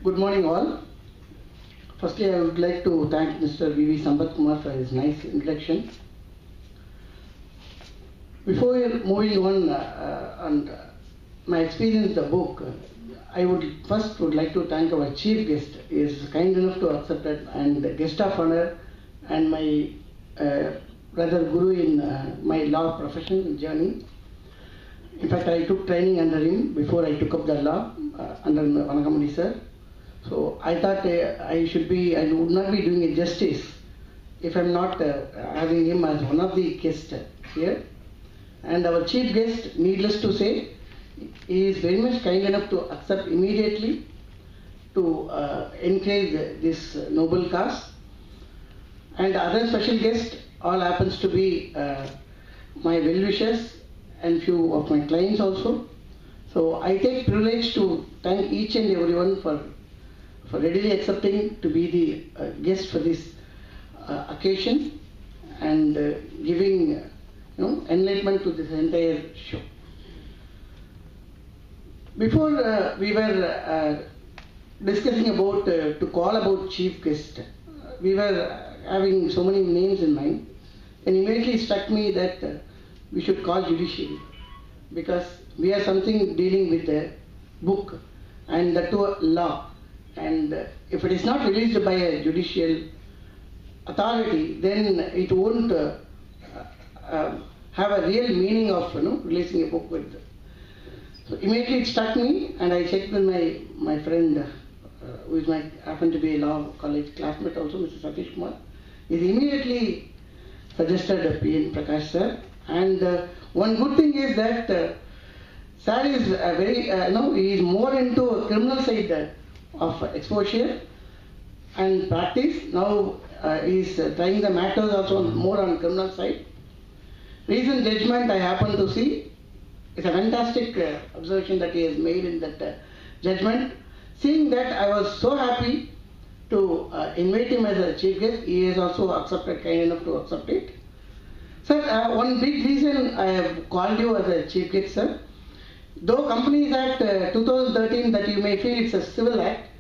Good morning all. Firstly, I would like to thank Mr. V.V. Sambat Kumar for his nice introduction. Before moving on my experience in the book, I would first like to thank our chief guest. He is kind enough to accept it, and the guest of honor and my brother guru in my law profession journey. In fact, I took training under him before I took up the law under Vanakamudi sir. So I thought I would not be doing it justice if I'm not having him as one of the guests here. And our chief guest, needless to say, he is very much kind enough to accept immediately to encourage this noble cause. And other special guest all happens to be my well-wishers and few of my clients also. So I take privilege to thank each and everyone for readily accepting to be the guest for this occasion and giving enlightenment to this entire show. Before we were discussing about to call about chief guest, we were having so many names in mind, and immediately struck me that we should call judiciary, because we are something dealing with the book and the law. And if it is not released by a judicial authority, then it won't have a real meaning of releasing a book with. So immediately it struck me, and I checked with my friend, who is happened to be a law college classmate also, Mr. Satish Kumar. He immediately suggested P.N. Prakash sir. And one good thing is that sir is very, he is more into a criminal side of exposure and practice. Now he is trying the matters also more on criminal side. Recent judgment I happen to see. It's a fantastic observation that he has made in that judgment. Seeing that, I was so happy to invite him as a chief guest. He has also accepted, kind enough to accept it. Sir, one big reason I have called you as a chief guest, sir. Though Companies Act 2013, that you may feel it's a civil act,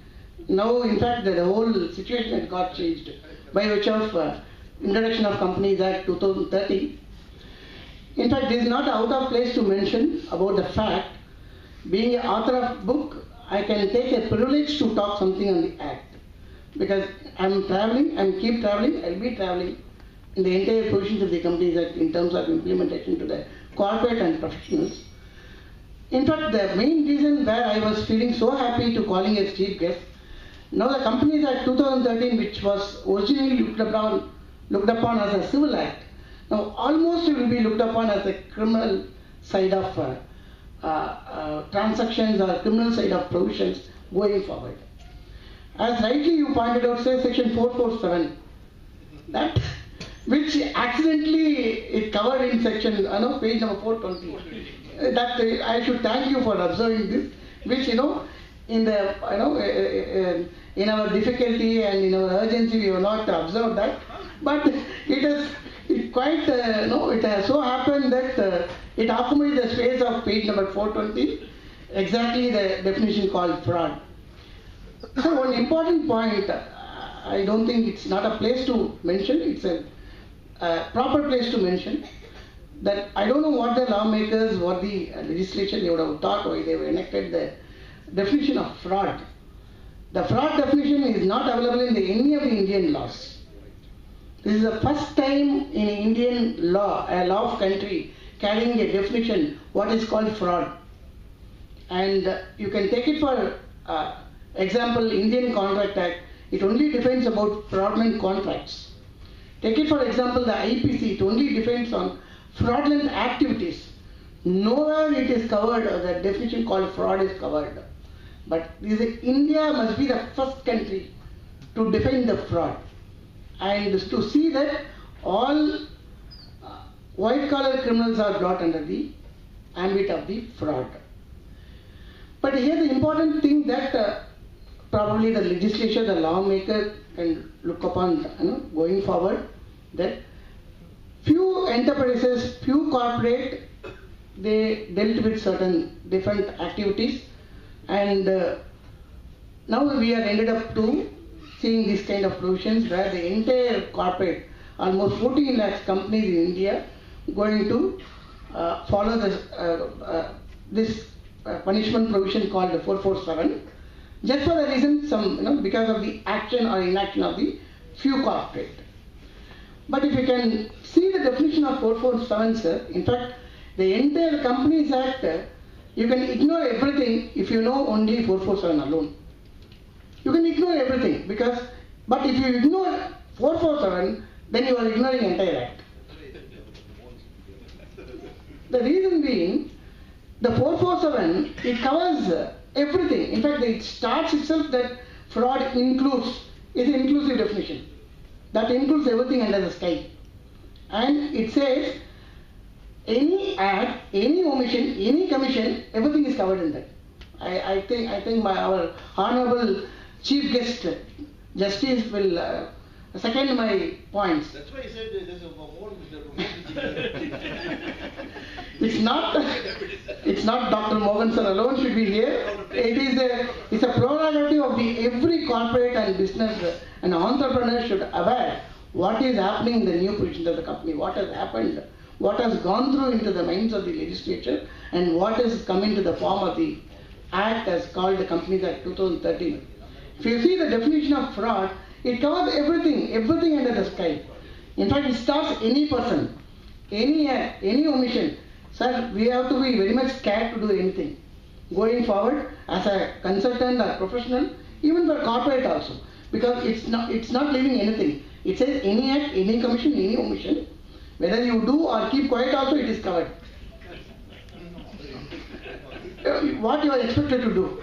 now in fact the whole situation has got changed by virtue of introduction of Companies Act 2013. In fact, it is not out of place to mention about the fact, being an author of book, I can take a privilege to talk something on the act. Because I'm traveling, keep traveling, I'll be traveling in the entire provisions of the Companies Act in terms of implementation to the corporate and professionals. In fact, the main reason where I was feeling so happy to calling as chief guest, now the Companies Act 2013, which was originally looked upon as a civil act, now almost it will be looked upon as a criminal side of transactions or criminal side of provisions going forward. As rightly you pointed out, say section 447, that which accidentally it covered in section, page number 420. That I should thank you for observing this, which in the in our difficulty and in our urgency we have not observed that, but it has it has so happened that it occupies the space of page number 420, exactly the definition called fraud. So one important point, I don't think it's not a place to mention, it's a proper place to mention, that I don't know what the lawmakers, what the legislation they would have thought why they have enacted the definition of fraud. The fraud definition is not available in any of the Indian laws. This is the first time in Indian law, a law of country, carrying a definition, what is called fraud. And you can take it for example, Indian Contract Act, it only defines about fraudulent contracts. Take it for example, the IPC, it only defines on fraudulent activities. Nowhere it is covered, the definition called fraud is covered. But India must be the first country to define the fraud. And to see that all white collar criminals are brought under the ambit of the fraud. But here the important thing that probably the legislature, the lawmaker can look upon going forward, that few enterprises, few corporate, they dealt with certain different activities, and now we are ended up to seeing this kind of provisions where the entire corporate, almost 14 lakhs companies in India, going to follow this punishment provision called the 447, just for the reason because of the action or inaction of the few corporate. But if you can see the definition of 447, sir, in fact, the entire Companies Act, you can ignore everything if you know only 447 alone. You can ignore everything but if you ignore 447, then you are ignoring entire act. The reason being, the 447, it covers everything. In fact, it starts itself that fraud is an inclusive definition. That includes everything under the sky. And it says, any act, any omission, any commission, everything is covered in that. I think our honorable chief guest, Justice, will second my points. That's why I said there's a more. It's not Dr. Mohan sir alone should be here. It's a prerogative of every corporate and business and entrepreneur should aware what is happening in the new position of the company, what has happened, what has gone through into the minds of the legislature, and what has come into the form of the act as called the Companies Act 2013. If you see the definition of fraud, it covers everything under the sky. In fact, it starts any person, any act, any omission. Sir, we have to be very much scared to do anything. Going forward, as a consultant or professional, even for corporate also, because it's not leaving anything. It says any act, any commission, any omission. Whether you do or keep quiet also, it is covered. What you are expected to do.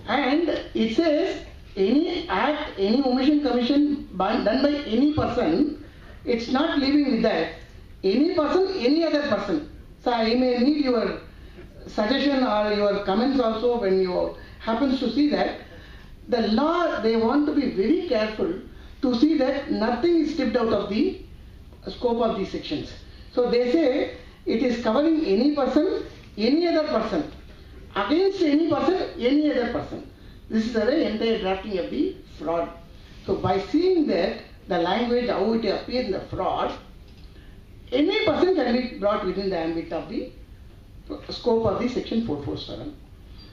And it says any act, any omission, commission done by any person, it's not leaving with that. Any person, any other person. So I may need your suggestion or your comments also when you happens to see that. The law, they want to be very careful to see that nothing is stripped out of the scope of these sections. So they say it is covering any person, any other person. Against any person, any other person. This is the entire drafting of the fraud. So by seeing that, the language, how it appears in the fraud, any person can be brought within the ambit of the scope of the section 447.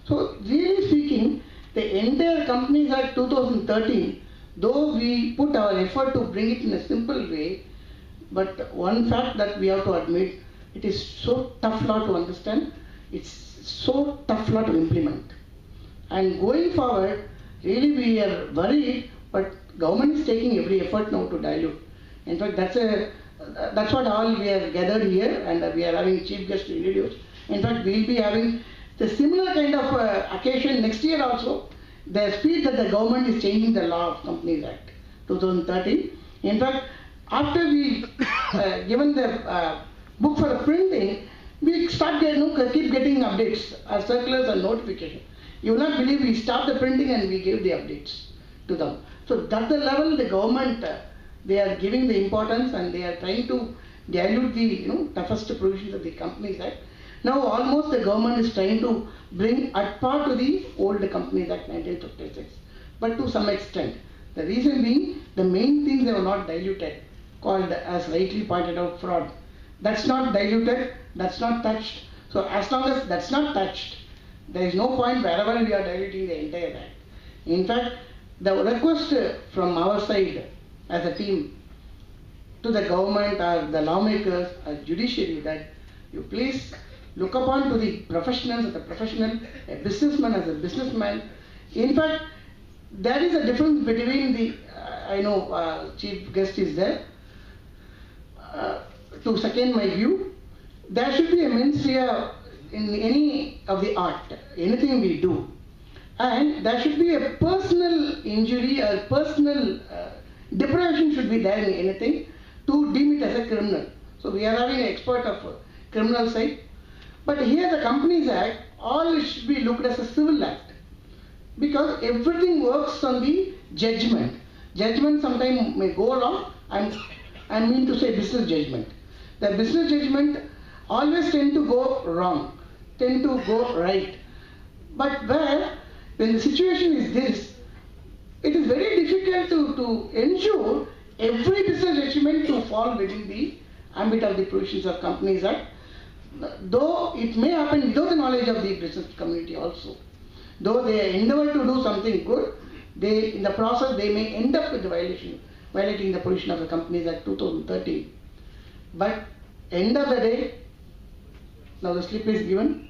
So really speaking, the entire Companies Act 2013, though we put our effort to bring it in a simple way, but one fact that we have to admit, it is so tough law to understand, it's so tough law to implement. And going forward, really we are worried, but government is taking every effort now to dilute. In fact, that's what all we are gathered here, and we are having chief guest to introduce. In fact, we will be having the similar kind of occasion next year also. The speed that the government is changing the law of Companies Act 2013. In fact, after we given the book for printing, we keep getting updates, circulars and notifications. You will not believe we stopped the printing and we gave the updates to them. So that's the level the government, they are giving the importance and they are trying to dilute the toughest provisions of the Companies Act. Now almost the government is trying to bring at par to the old Companies Act 1956, but to some extent. The reason being, the main things they were not diluted, called, as rightly pointed out, fraud. That's not diluted, that's not touched. So as long as that's not touched, there is no point wherever we are diluting the entire act. In fact, the request from our side as a team to the government or the lawmakers or judiciary that you please look upon to the professionals as a professional, a businessman as a businessman. In fact, there is a difference between the, I know chief guest is there, to second my view, there should be a mens rea in any of the art, anything we do. And there should be a personal injury or personal deprivation should be there in anything to deem it as a criminal. So we are having an expert of criminal side. But here the Companies Act, all should be looked as a civil act. Because everything works on the judgment. Judgment sometimes may go wrong. I mean to say business judgment. The business judgment always tend to go wrong, tend to go right. But where when the situation is this, it is very difficult to ensure every business achievement to fall within the ambit of the provisions of Companies Act, though it may happen without the knowledge of the business community also. Though they endeavor to do something good, in the process they may end up with the violating the provision of the Companies Act 2013. But end of the day, now the slip is given.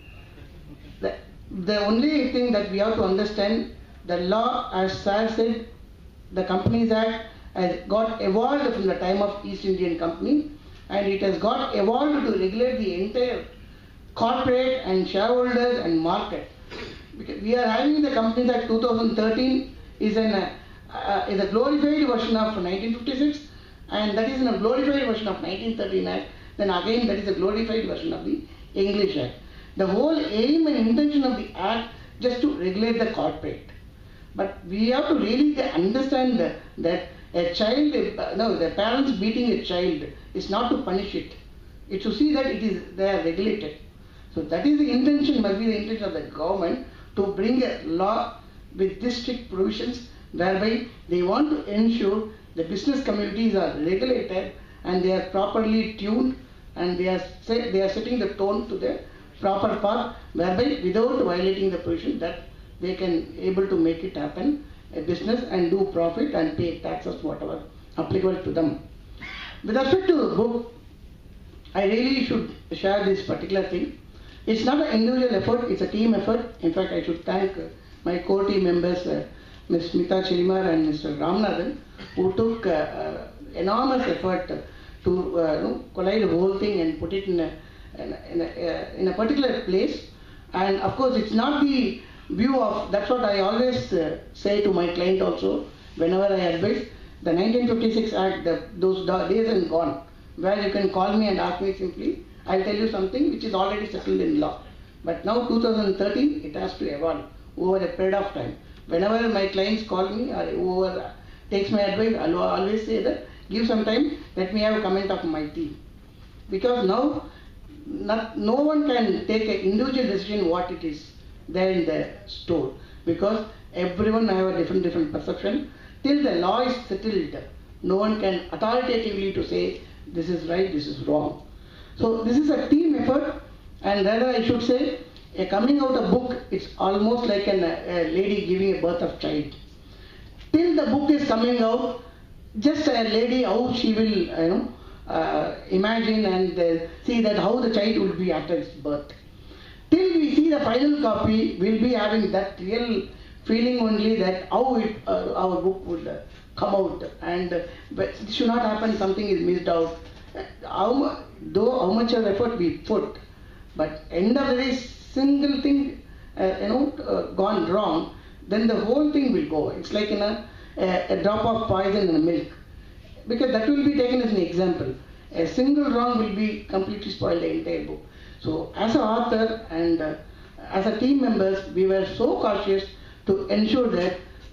The only thing that we have to understand, the law, as Sir said, the Companies Act has got evolved from the time of East Indian Company, and it has got evolved to regulate the entire corporate and shareholders and market. Because we are having the Companies Act 2013 is a glorified version of 1956, and that is in a glorified version of 1913 Act. Then again that is a glorified version of the English Act. The whole aim and intention of the Act just to regulate the corporate. But we have to really understand that a child, the parents beating a child is not to punish it. It's to see that they are regulated. So that is the intention, must be the intention of the government to bring a law with these strict provisions whereby they want to ensure the business communities are regulated and they are properly tuned and they are setting the tone to the proper path whereby without violating the provision that they can able to make it happen a business and do profit and pay taxes whatever applicable to them. With respect to the book, I really should share this particular thing. It's not an individual effort, it's a team effort. In fact, I should thank my core team members, Ms. Smita Chilimar and Mr. Ramanathan, who took enormous effort to collide the whole thing and put it in a particular place. And of course, it's not the view of, that's what I always say to my client also, whenever I advise, the 1956 Act, those days are gone, where you can call me and ask me simply, I'll tell you something which is already settled in law. But now 2013, it has to evolve over a period of time. Whenever my clients call me or whoever takes my advice, I'll always say that, give some time, let me have a comment of my team. Because now, no one can take an individual decision what it is there in the store. Because everyone have a different perception. Till the law is settled, no one can authoritatively to say this is right, this is wrong. So this is a team effort, and rather I should say, a coming out a book, it's almost like a lady giving a birth of child. Till the book is coming out, just a lady, how she will imagine and see that how the child will be after its birth. Till we see the final copy, we'll be having that real feeling only that how our book would come out, and but it should not happen something is missed out. How much of effort we put, but end of the day, single thing gone wrong, then the whole thing will go. It's like a drop of poison in the milk, because that will be taken as an example. A single wrong will be completely spoil the entire book. So as an author and as a team members, we were so cautious to ensure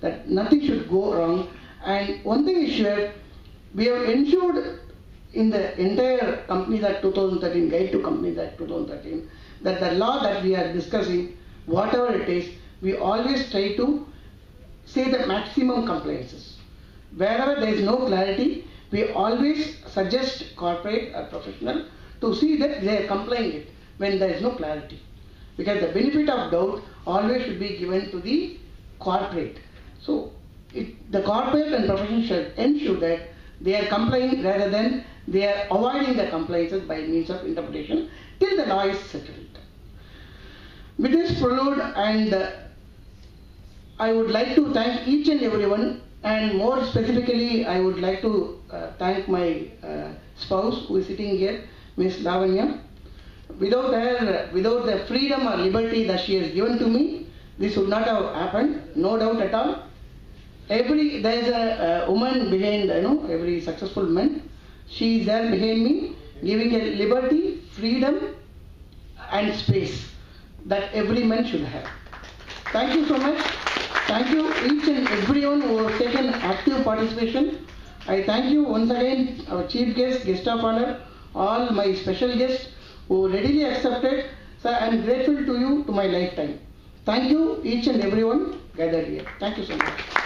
that nothing should go wrong. And one thing is sure, we have ensured in the entire Companies Act 2013, Guide to Companies Act 2013, that the law that we are discussing, whatever it is, we always try to say the maximum compliances. Wherever there is no clarity, we always suggest corporate or professional to see that they are complying it when there is no clarity. Because the benefit of doubt always should be given to the corporate. So the corporate and professional should ensure that they are complying rather than they are avoiding the compliances by means of interpretation till the law is settled. With this prelude, and I would like to thank each and everyone, and more specifically I would like to thank my spouse who is sitting here, Ms. Lavanya. Without her, without the freedom or liberty that she has given to me, this would not have happened, no doubt at all. There is a woman behind, every successful man. She is there behind me, giving a liberty, freedom, and space that every man should have. Thank you so much. Thank you each and everyone who has taken active participation. I thank you once again, our chief guest, guest of honor, all my special guests who readily accepted. Sir, I am grateful to you to my lifetime. Thank you, each and everyone gathered here. Thank you so much.